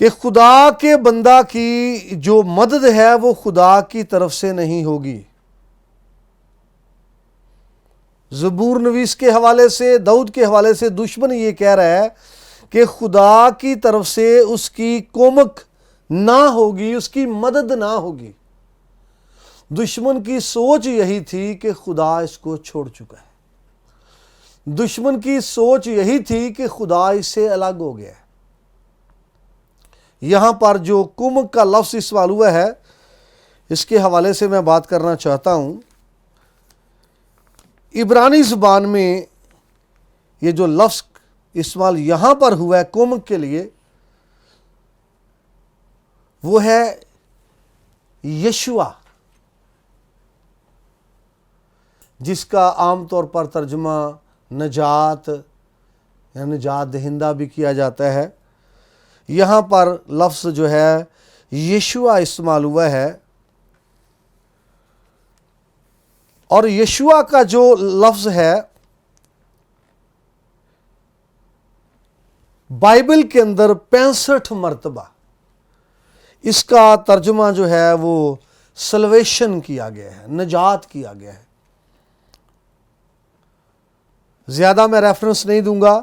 کہ خدا کے بندہ کی جو مدد ہے وہ خدا کی طرف سے نہیں ہوگی۔ زبور نویس کے حوالے سے، داؤد کے حوالے سے دشمن یہ کہہ رہا ہے کہ خدا کی طرف سے اس کی کومک نہ ہوگی، اس کی مدد نہ ہوگی۔ دشمن کی سوچ یہی تھی کہ خدا اس کو چھوڑ چکا ہے، دشمن کی سوچ یہی تھی کہ خدا اس سے الگ ہو گیا ہے۔ یہاں پر جو کومک کا لفظ استعمال ہوا ہے اس کے حوالے سے میں بات کرنا چاہتا ہوں۔ عبرانی زبان میں یہ جو لفظ استعمال یہاں پر ہوا ہے کومک کے لیے، وہ ہے یشوع، جس کا عام طور پر ترجمہ نجات یا نجات دہندہ بھی کیا جاتا ہے۔ یہاں پر لفظ جو ہے یشوع استعمال ہوا ہے، اور یشوع کا جو لفظ ہے بائبل کے اندر 65 مرتبہ اس کا ترجمہ جو ہے وہ سلویشن کیا گیا ہے، نجات کیا گیا ہے۔ زیادہ میں ریفرنس نہیں دوں گا،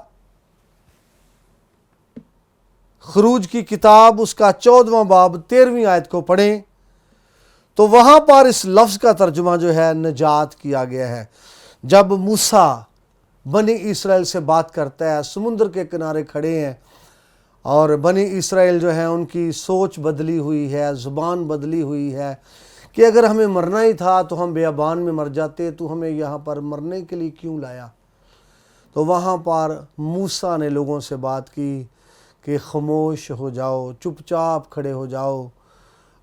خروج کی کتاب اس کا 14واں باب 13ویں آیت کو پڑھیں تو وہاں پر اس لفظ کا ترجمہ جو ہے نجات کیا گیا ہے۔ جب موسیٰ بنی اسرائیل سے بات کرتا ہے، سمندر کے کنارے کھڑے ہیں، اور بنی اسرائیل جو ہیں ان کی سوچ بدلی ہوئی ہے، زبان بدلی ہوئی ہے کہ اگر ہمیں مرنا ہی تھا تو ہم بیابان میں مر جاتے، تو ہمیں یہاں پر مرنے کے لیے کیوں لایا؟ تو وہاں پر موسیٰ نے لوگوں سے بات کی کہ خاموش ہو جاؤ، چپ چاپ کھڑے ہو جاؤ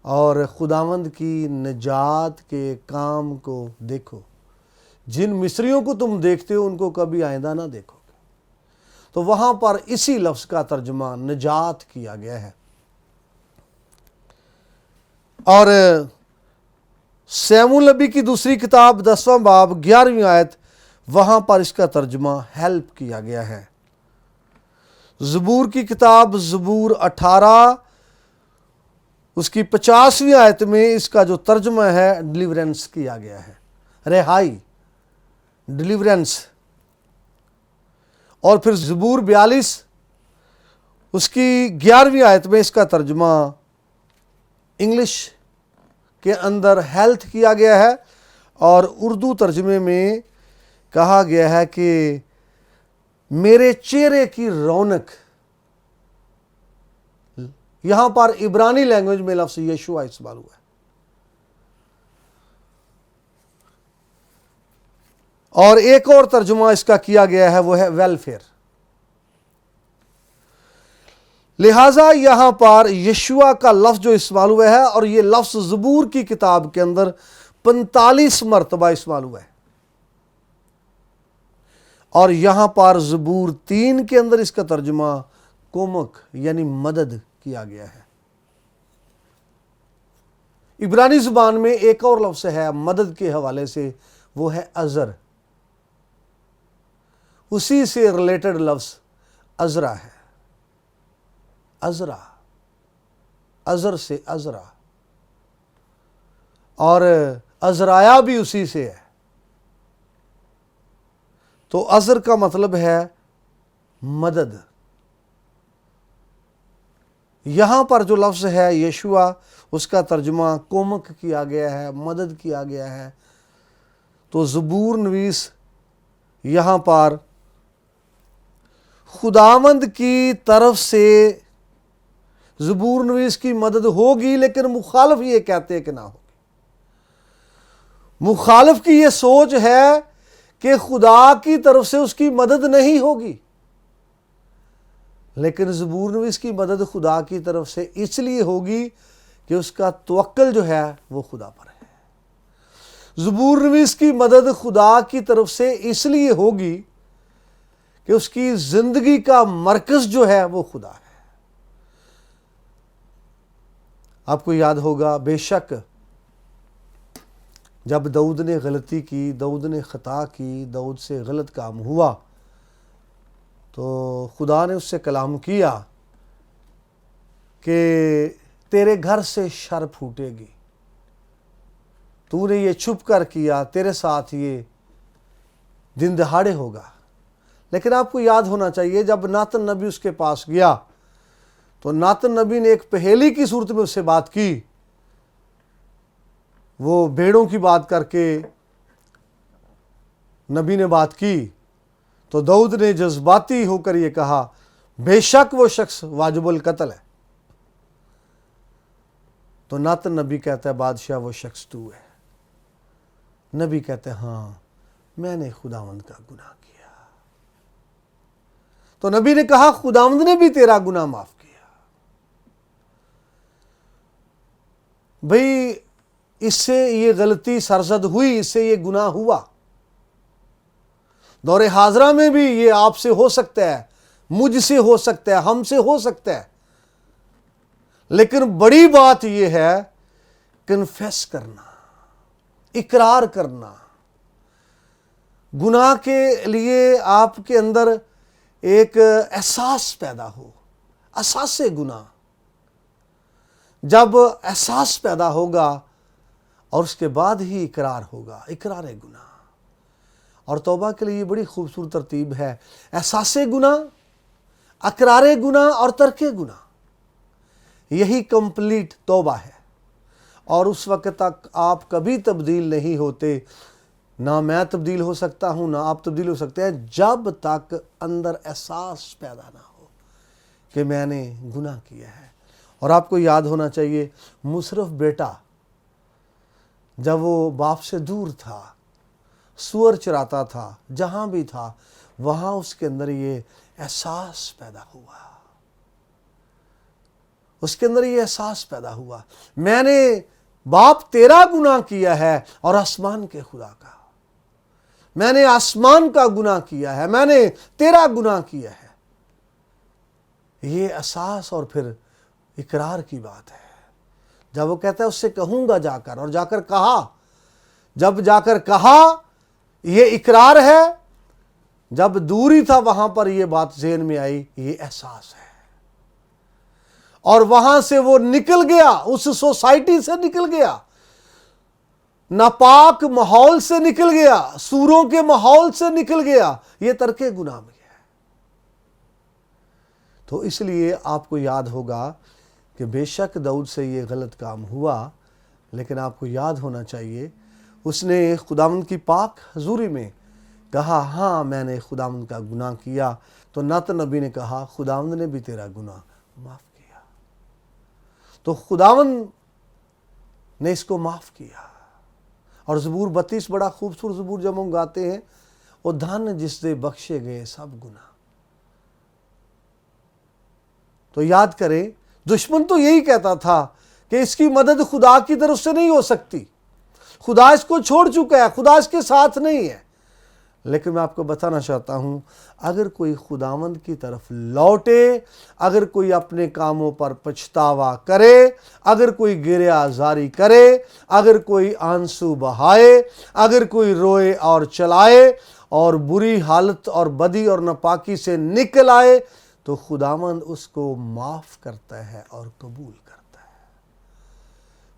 اور خداوند کی نجات کے کام کو دیکھو۔ جن مصریوں کو تم دیکھتے ہو ان کو کبھی آئندہ نہ دیکھو گے۔ تو وہاں پر اسی لفظ کا ترجمہ نجات کیا گیا ہے۔ اور سیموئیل نبی کی دوسری کتاب 10واں باب 11ویں آیت، وہاں پر اس کا ترجمہ ہیلپ کیا گیا ہے۔ زبور کی کتاب زبور 18 اس کی 50ویں آیت میں اس کا جو ترجمہ ہے ڈیلیورنس کیا گیا ہے، رہائی، ڈیلیورنس۔ اور پھر زبور 42 اس کی 11ویں آیت میں اس کا ترجمہ انگلش کے اندر ہیلتھ کیا گیا ہے، اور اردو ترجمے میں کہا گیا ہے کہ میرے چہرے کی رونق۔ یہاں پر عبرانی لینگویج میں لفظ یشوع استعمال ہوا ہے۔ اور ایک اور ترجمہ اس کا کیا گیا ہے وہ ہے ویلفیئر۔ لہٰذا یہاں پر یشوع کا لفظ جو استعمال ہوا ہے، اور یہ لفظ زبور کی کتاب کے اندر 45 مرتبہ استعمال ہوا ہے، اور یہاں پر زبور 3 کے اندر اس کا ترجمہ کومک یعنی مدد کیا گیا ہے۔ عبرانی زبان میں ایک اور لفظ ہے مدد کے حوالے سے، وہ ہے عذر۔ اسی سے ریلیٹڈ لفظ عذرا ہے، عذرا، عذر سے عذرا، اور عذرایا بھی اسی سے ہے۔ تو عذر کا مطلب ہے مدد۔ یہاں پر جو لفظ ہے یشوع، اس کا ترجمہ کومک کیا گیا ہے، مدد کیا گیا ہے۔ تو زبور نویس یہاں پر خداوند کی طرف سے زبور نویس کی مدد ہوگی، لیکن مخالف یہ کہتے ہیں کہ نہ ہوگی۔ مخالف کی یہ سوچ ہے کہ خدا کی طرف سے اس کی مدد نہیں ہوگی، لیکن زبور نویس کی مدد خدا کی طرف سے اس لیے ہوگی کہ اس کا توکل جو ہے وہ خدا پر ہے۔ زبور نویس کی مدد خدا کی طرف سے اس لیے ہوگی کہ اس کی زندگی کا مرکز جو ہے وہ خدا ہے۔ آپ کو یاد ہوگا بے شک جب داؤد نے غلطی کی، داؤد نے خطا کی، داؤد سے غلط کام ہوا، تو خدا نے اس سے کلام کیا کہ تیرے گھر سے شر پھوٹے گی، تو نے یہ چھپ کر کیا، تیرے ساتھ یہ دن دہاڑے ہوگا۔ لیکن آپ کو یاد ہونا چاہیے جب ناتن نبی اس کے پاس گیا تو ناتن نبی نے ایک پہیلی کی صورت میں اس سے بات کی، وہ بھیڑوں کی بات کر کے نبی نے بات کی تو داؤد نے جذباتی ہو کر یہ کہا بے شک وہ شخص واجب القتل ہے۔ تو ناتن نبی کہتا ہے بادشاہ وہ شخص تو ہے۔ نبی کہتے ہیں ہاں میں نے خداوند کا گناہ کیا۔ تو نبی نے کہا خداوند نے بھی تیرا گناہ معاف کیا۔ بھئی اس سے یہ غلطی سرزد ہوئی، اس سے یہ گناہ ہوا، دور حاضرہ میں بھی یہ آپ سے ہو سکتا ہے، مجھ سے ہو سکتا ہے، ہم سے ہو سکتا ہے، لیکن بڑی بات یہ ہے کنفیس کرنا، اقرار کرنا۔ گناہ کے لیے آپ کے اندر ایک احساس پیدا ہو، احساس گناہ۔ جب احساس پیدا ہوگا اور اس کے بعد ہی اقرار ہوگا، اقرار گناہ۔ اور توبہ کے لیے یہ بڑی خوبصورت ترتیب ہے، احساس گناہ، اقرار گناہ اور ترک گناہ، یہی کمپلیٹ توبہ ہے۔ اور اس وقت تک آپ کبھی تبدیل نہیں ہوتے، نہ میں تبدیل ہو سکتا ہوں نہ آپ تبدیل ہو سکتے ہیں، جب تک اندر احساس پیدا نہ ہو کہ میں نے گناہ کیا ہے۔ اور آپ کو یاد ہونا چاہیے مصرف بیٹا جب وہ باپ سے دور تھا، سور چراتا تھا، جہاں بھی تھا وہاں اس کے اندر یہ احساس پیدا ہوا، اس کے اندر یہ احساس پیدا ہوا میں نے باپ تیرا گناہ کیا ہے اور آسمان کے خدا کا، میں نے آسمان کا گناہ کیا ہے، میں نے تیرا گناہ کیا ہے۔ یہ احساس اور پھر اقرار کی بات ہے۔ جب وہ کہتا ہے اس سے کہوں گا جا کر، اور جا کر کہا، جب جا کر کہا یہ اقرار ہے، جب دوری تھا وہاں پر یہ بات ذہن میں آئی، یہ احساس ہے۔ اور وہاں سے وہ نکل گیا، اس سوسائٹی سے نکل گیا، ناپاک ماحول سے نکل گیا، سوروں کے ماحول سے نکل گیا، یہ ترک گناہ میں ہے۔ تو اس لیے آپ کو یاد ہوگا کہ بے شک داؤد سے یہ غلط کام ہوا، لیکن آپ کو یاد ہونا چاہیے اس نے خداوند کی پاک حضوری میں کہا ہاں میں نے خداوند کا گناہ کیا۔ تو ناتن نبی نے کہا خداوند نے بھی تیرا گناہ معاف کیا۔ تو خداوند نے اس کو معاف کیا۔ اور زبور 32 بڑا خوبصورت زبور جب ہم گاتے ہیں، وہ دھن جس دے بخشے گئے سب گناہ۔ تو یاد کریں دشمن تو یہی کہتا تھا کہ اس کی مدد خدا کی طرف سے نہیں ہو سکتی، خدا اس کو چھوڑ چکا ہے، خدا اس کے ساتھ نہیں ہے۔ لیکن میں آپ کو بتانا چاہتا ہوں اگر کوئی خداوند کی طرف لوٹے، اگر کوئی اپنے کاموں پر پچھتاوا کرے، اگر کوئی گریہ زاری کرے، اگر کوئی آنسو بہائے، اگر کوئی روئے اور چلائے اور بری حالت اور بدی اور ناپاکی سے نکل آئے، تو خداوند اس کو معاف کرتا ہے اور قبول کرتا ہے۔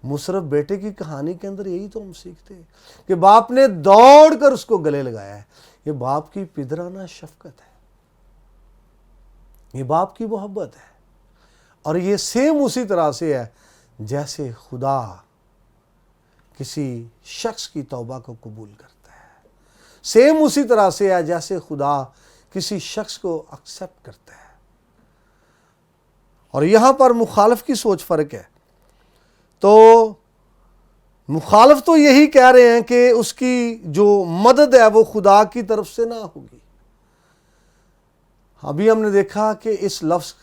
مصرف بیٹے کی کہانی کے اندر یہی تو ہم سیکھتے ہیں کہ باپ نے دوڑ کر اس کو گلے لگایا ہے۔ یہ باپ کی پدرانہ شفقت ہے، یہ باپ کی محبت ہے۔ اور یہ سیم اسی طرح سے ہے جیسے خدا کسی شخص کی توبہ کو قبول کرتا ہے، سیم اسی طرح سے ہے جیسے خدا کسی شخص کو ایکسپٹ کرتا ہے۔ اور یہاں پر مخالف کی سوچ فرق ہے۔ تو مخالف تو یہی کہہ رہے ہیں کہ اس کی جو مدد ہے وہ خدا کی طرف سے نہ ہوگی۔ ابھی ہم نے دیکھا کہ اس لفظ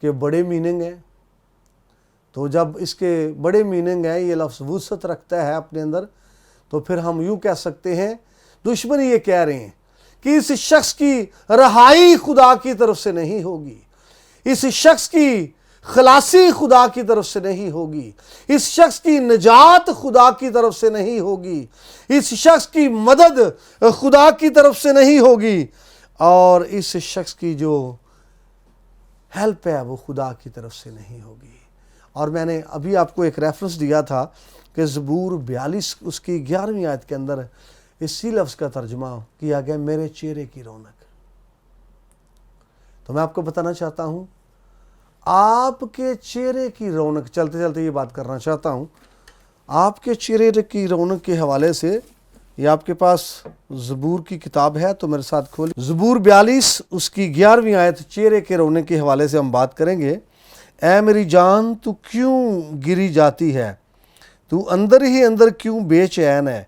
کے بڑے میننگ ہیں، تو جب اس کے بڑے میننگ ہیں، یہ لفظ وسعت رکھتا ہے اپنے اندر، تو پھر ہم یوں کہہ سکتے ہیں دشمن یہ کہہ رہے ہیں کہ اس شخص کی رہائی خدا کی طرف سے نہیں ہوگی، اس شخص کی خلاصی خدا کی طرف سے نہیں ہوگی، اس شخص کی نجات خدا کی طرف سے نہیں ہوگی، اس شخص کی مدد خدا کی طرف سے نہیں ہوگی، اور اس شخص کی جو ہیلپ ہے وہ خدا کی طرف سے نہیں ہوگی۔ اور میں نے ابھی آپ کو ایک ریفرنس دیا تھا کہ زبور 42 اس کی 11ویں آیت کے اندر اسی لفظ کا ترجمہ کیا گیا، میرے چہرے کی رونق۔ تو میں آپ کو بتانا چاہتا ہوں، آپ کے چہرے کی رونق، چلتے چلتے یہ بات کرنا چاہتا ہوں، آپ کے چہرے کی رونق کے حوالے سے، یہ آپ کے پاس زبور کی کتاب ہے تو میرے ساتھ کھولی، زبور 42 اس کی 11ویں آیت، چہرے کے رونق کے حوالے سے ہم بات کریں گے۔ اے میری جان تو کیوں گری جاتی ہے، تو اندر ہی اندر کیوں بے چین ہے،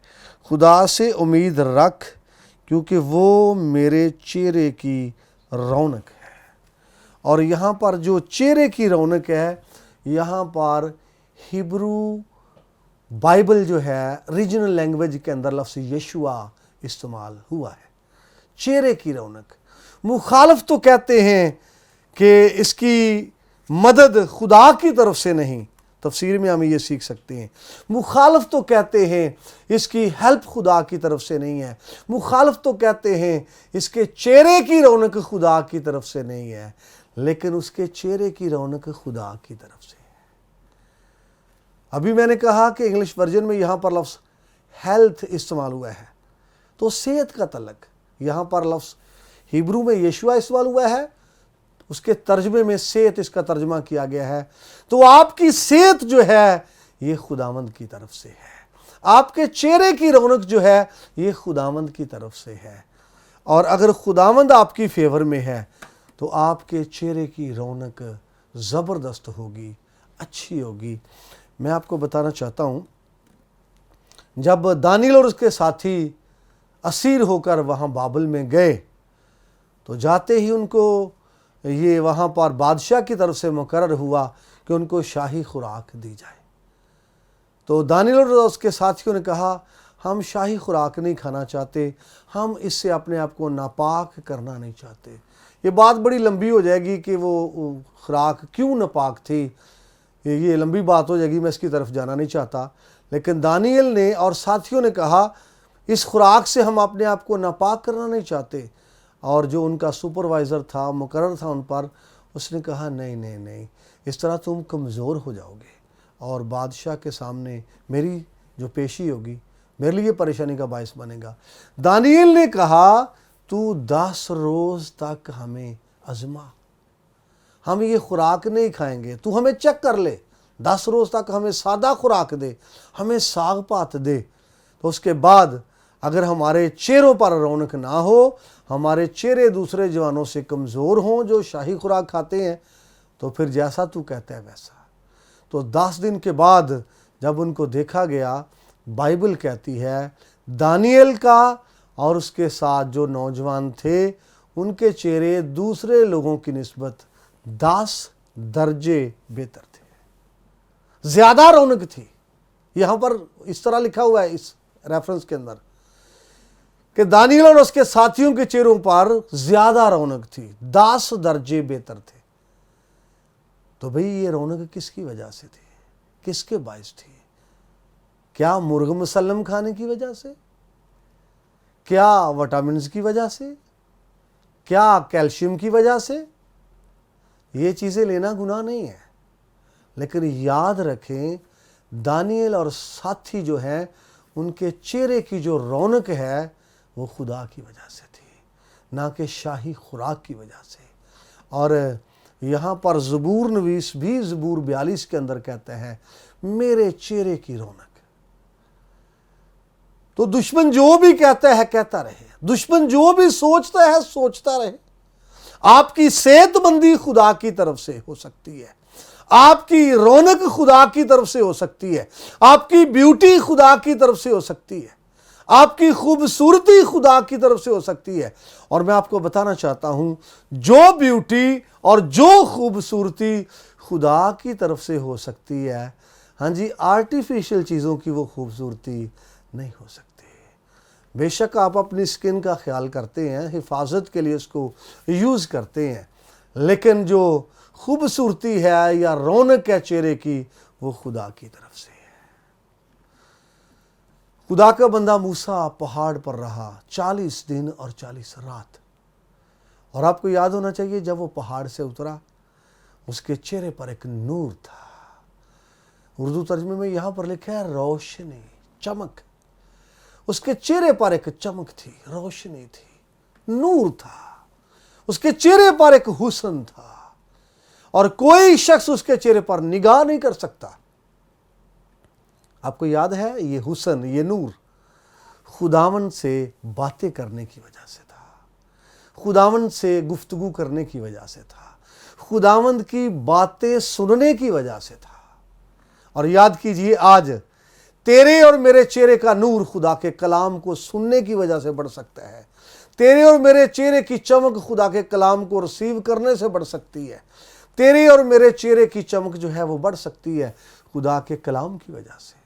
خدا سے امید رکھ کیونکہ وہ میرے چہرے کی رونق ہے۔ اور یہاں پر جو چہرے کی رونق ہے، یہاں پر ہیبرو بائبل جو ہے ریجنل لینگویج کے اندر لفظ یشوع استعمال ہوا ہے، چہرے کی رونق۔ مخالف تو کہتے ہیں کہ اس کی مدد خدا کی طرف سے نہیں، تفسیر میں ہم یہ سیکھ سکتے ہیں۔ مخالف تو کہتے ہیں اس کی ہیلپ خدا کی طرف سے نہیں ہے، مخالف تو کہتے ہیں اس کے چہرے کی رونق خدا کی طرف سے نہیں ہے، لیکن اس کے چہرے کی رونق خدا کی طرف سے ہے۔ ابھی میں نے کہا کہ انگلش ورژن میں یہاں پر لفظ ہیلتھ استعمال ہوا ہے، تو صحت کا تعلق، یہاں پر لفظ ہیبرو میں یشوع استعمال ہوا ہے، اس کے ترجمے میں صحت اس کا ترجمہ کیا گیا ہے۔ تو آپ کی صحت جو ہے یہ خداوند کی طرف سے ہے، آپ کے چہرے کی رونق جو ہے یہ خداوند کی طرف سے ہے۔ اور اگر خداوند آپ کی فیور میں ہے تو آپ کے چہرے کی رونق زبردست ہوگی، اچھی ہوگی۔ میں آپ کو بتانا چاہتا ہوں، جب دانیل اور اس کے ساتھی اسیر ہو کر وہاں بابل میں گئے تو جاتے ہی ان کو یہ وہاں پر بادشاہ کی طرف سے مقرر ہوا کہ ان کو شاہی خوراک دی جائے۔ تو دانیل اور اس کے ساتھیوں نے کہا، ہم شاہی خوراک نہیں کھانا چاہتے، ہم اس سے اپنے آپ کو ناپاک کرنا نہیں چاہتے۔ یہ بات بڑی لمبی ہو جائے گی کہ وہ خوراک کیوں ناپاک تھی، یہ لمبی بات ہو جائے گی، میں اس کی طرف جانا نہیں چاہتا۔ لیکن دانیل نے اور ساتھیوں نے کہا، اس خوراک سے ہم اپنے آپ کو ناپاک کرنا نہیں چاہتے۔ اور جو ان کا سپروائزر تھا، مقرر تھا ان پر، اس نے کہا نہیں نہیں نہیں، اس طرح تم کمزور ہو جاؤ گے اور بادشاہ کے سامنے میری جو پیشی ہوگی میرے لیے پریشانی کا باعث بنے گا۔ دانیل نے کہا، تو 10 روز تک ہمیں آزما، ہم یہ خوراک نہیں کھائیں گے، تو ہمیں چیک کر لے، 10 روز تک ہمیں سادہ خوراک دے، ہمیں ساگ پات دے، تو اس کے بعد اگر ہمارے چہروں پر رونق نہ ہو، ہمارے چہرے دوسرے جوانوں سے کمزور ہوں جو شاہی خوراک کھاتے ہیں، تو پھر جیسا تو کہتا ہے ویسا۔ تو 10 دن کے بعد جب ان کو دیکھا گیا، بائبل کہتی ہے دانیل کا اور اس کے ساتھ جو نوجوان تھے ان کے چہرے دوسرے لوگوں کی نسبت 10 درجے بہتر تھے، زیادہ رونق تھی۔ یہاں پر اس طرح لکھا ہوا ہے اس ریفرنس کے اندر کہ دانیل اور اس کے ساتھیوں کے چہروں پر زیادہ رونق تھی، 10 درجے بہتر تھے۔ تو بھئی یہ رونق کس کی وجہ سے تھی، کس کے باعث تھی؟ کیا مرغ مسلم کھانے کی وجہ سے؟ کیا وٹامنز کی وجہ سے؟ کیا کیلشیم کی وجہ سے؟ یہ چیزیں لینا گناہ نہیں ہے، لیکن یاد رکھیں دانیل اور ساتھی جو ہیں ان کے چہرے کی جو رونق ہے وہ خدا کی وجہ سے تھی، نہ کہ شاہی خوراک کی وجہ سے۔ اور یہاں پر زبور نویس بھی زبور 42 کے اندر کہتے ہیں، میرے چہرے کی رونق۔ تو دشمن جو بھی کہتا ہے کہتا رہے، دشمن جو بھی سوچتا ہے سوچتا رہے۔ آپ کی صحت مندی خدا کی طرف سے ہو سکتی ہے، آپ کی رونق خدا کی طرف سے ہو سکتی ہے، آپ کی بیوٹی خدا کی طرف سے ہو سکتی ہے، آپ کی خوبصورتی خدا کی طرف سے ہو سکتی ہے۔ اور میں آپ کو بتانا چاہتا ہوں، جو بیوٹی اور جو خوبصورتی خدا کی طرف سے ہو سکتی ہے، ہاں جی، آرٹیفیشل چیزوں کی وہ خوبصورتی نہیں ہو سکتی۔ بے شک آپ اپنی سکن کا خیال کرتے ہیں، حفاظت کے لیے اس کو یوز کرتے ہیں، لیکن جو خوبصورتی ہے یا رونق ہے چہرے کی وہ خدا کی طرف سے ہے۔ خدا کا بندہ موسیٰ پہاڑ پر رہا 40 دن اور 40 رات، اور آپ کو یاد ہونا چاہیے جب وہ پہاڑ سے اترا اس کے چہرے پر ایک نور تھا. اردو ترجمے میں یہاں پر لکھا ہے روشنی، چمک. اس کے چہرے پر ایک چمک تھی، روشنی تھی، نور تھا. اس کے چہرے پر ایک حسن تھا اور کوئی شخص اس کے چہرے پر نگاہ نہیں کر سکتا. آپ کو یاد ہے یہ حسن، یہ نور خداوند سے باتیں کرنے کی وجہ سے تھا، خداوند سے گفتگو کرنے کی وجہ سے تھا، خداوند کی باتیں سننے کی وجہ سے تھا. اور یاد کیجئے آج تیرے اور میرے چہرے کا نور خدا کے کلام کو سننے کی وجہ سے بڑھ سکتا ہے. تیرے اور میرے چہرے کی چمک خدا کے کلام کو ریسیو کرنے سے بڑھ سکتی ہے. تیرے اور میرے چہرے کی چمک جو ہے وہ بڑھ سکتی ہے خدا کے کلام کی وجہ سے.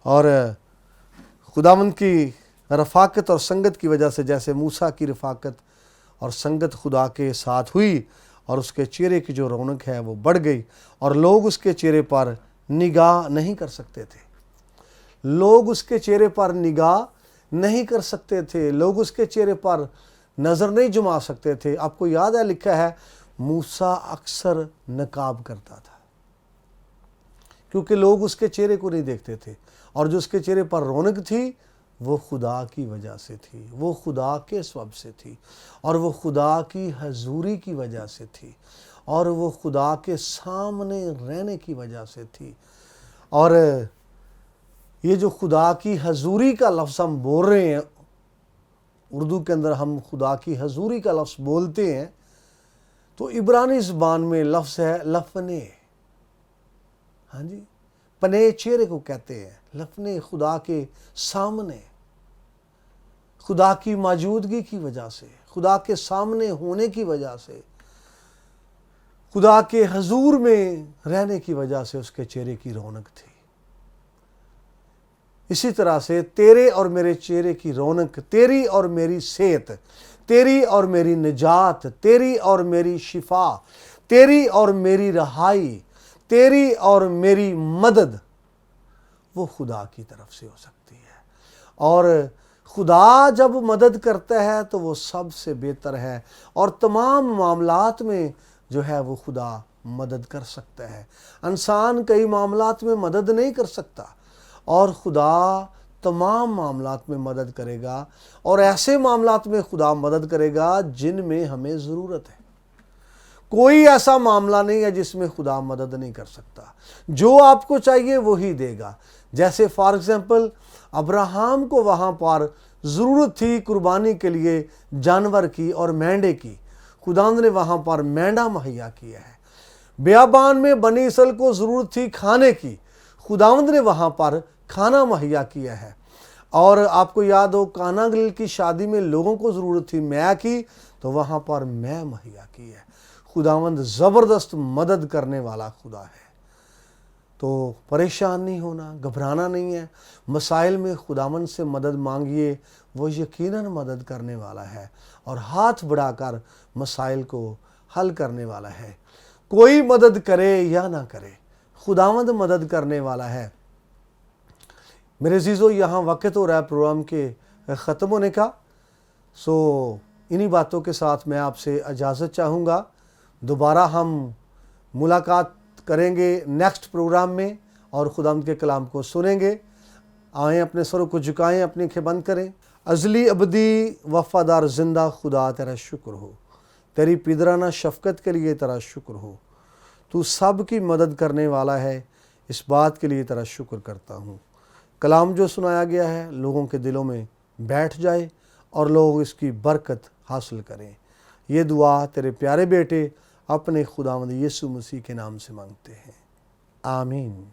اور خداوند کی رفاقت اور سنگت کی وجہ سے، جیسے موسیٰ کی رفاقت اور سنگت خدا کے ساتھ ہوئی اور اس کے چہرے کی جو رونق ہے وہ بڑھ گئی اور لوگ اس کے چہرے پر نگاہ نہیں کر سکتے تھے. لوگ اس کے چہرے پر نگاہ نہیں کر سکتے تھے، لوگ اس کے چہرے پر نظر نہیں جما سکتے تھے. آپ کو یاد ہے لکھا ہے موسیٰ اکثر نقاب کرتا تھا کیونکہ لوگ اس کے چہرے کو نہیں دیکھتے تھے، اور جو اس کے چہرے پر رونق تھی وہ خدا کی وجہ سے تھی، وہ خدا کے سبب سے تھی، اور وہ خدا کی حضوری کی وجہ سے تھی، اور وہ خدا کے سامنے رہنے کی وجہ سے تھی. اور یہ جو خدا کی حضوری کا لفظ ہم بول رہے ہیں، اردو کے اندر ہم خدا کی حضوری کا لفظ بولتے ہیں تو عبرانی زبان میں لفظ ہے لفنے. ہاں جی، پنے چہرے کو کہتے ہیں، لفنے خدا کے سامنے، خدا کی موجودگی کی وجہ سے، خدا کے سامنے ہونے کی وجہ سے، خدا کے حضور میں رہنے کی وجہ سے اس کے چہرے کی رونق تھی. اسی طرح سے تیرے اور میرے چہرے کی رونق، تیری اور میری صحت، تیری اور میری نجات، تیری اور میری شفا، تیری اور میری رہائی، تیری اور میری مدد وہ خدا کی طرف سے ہو سکتی ہے. اور خدا جب مدد کرتا ہے تو وہ سب سے بہتر ہے، اور تمام معاملات میں جو ہے وہ خدا مدد کر سکتا ہے. انسان کئی معاملات میں مدد نہیں کر سکتا، اور خدا تمام معاملات میں مدد کرے گا، اور ایسے معاملات میں خدا مدد کرے گا جن میں ہمیں ضرورت ہے. کوئی ایسا معاملہ نہیں ہے جس میں خدا مدد نہیں کر سکتا. جو آپ کو چاہیے وہی دے گا. جیسے فار ایگزامپل ابراہیم کو وہاں پر ضرورت تھی قربانی کے لیے جانور کی اور مینڈے کی، خداوند نے وہاں پر مینڈا مہیا کیا ہے. بیابان میں بنی اسرائیل کو ضرورت تھی کھانے کی، خداوند نے وہاں پر کھانا مہیا کیا ہے. اور آپ کو یاد ہو کانا گلیل کی شادی میں لوگوں کو ضرورت تھی مے کی، تو وہاں پر مے مہیا کی ہے. خداوند زبردست مدد کرنے والا خدا ہے. تو پریشان نہیں ہونا، گھبرانا نہیں ہے. مسائل میں خداوند سے مدد مانگیے، وہ یقیناً مدد کرنے والا ہے اور ہاتھ بڑھا کر مسائل کو حل کرنے والا ہے. کوئی مدد کرے یا نہ کرے، خداوند مدد کرنے والا ہے. میرے عزیزو، یہاں وقت ہو رہا ہے پروگرام کے ختم ہونے کا. انہی باتوں کے ساتھ میں آپ سے اجازت چاہوں گا. دوبارہ ہم ملاقات کریں گے نیکسٹ پروگرام میں اور خداوند کے کلام کو سنیں گے. آئیں، اپنے سروں کو جھکائیں، اپنی آنکھیں بند کریں. ازلی ابدی وفادار زندہ خدا، تیرا شکر ہو، تیری پیدرانہ شفقت کے لیے تیرا شکر ہو. تو سب کی مدد کرنے والا ہے، اس بات کے لیے تیرا شکر کرتا ہوں. کلام جو سنایا گیا ہے لوگوں کے دلوں میں بیٹھ جائے اور لوگ اس کی برکت حاصل کریں. یہ دعا تیرے پیارے بیٹے اپنے خداوند یسوع مسیح کے نام سے مانگتے ہیں، آمین.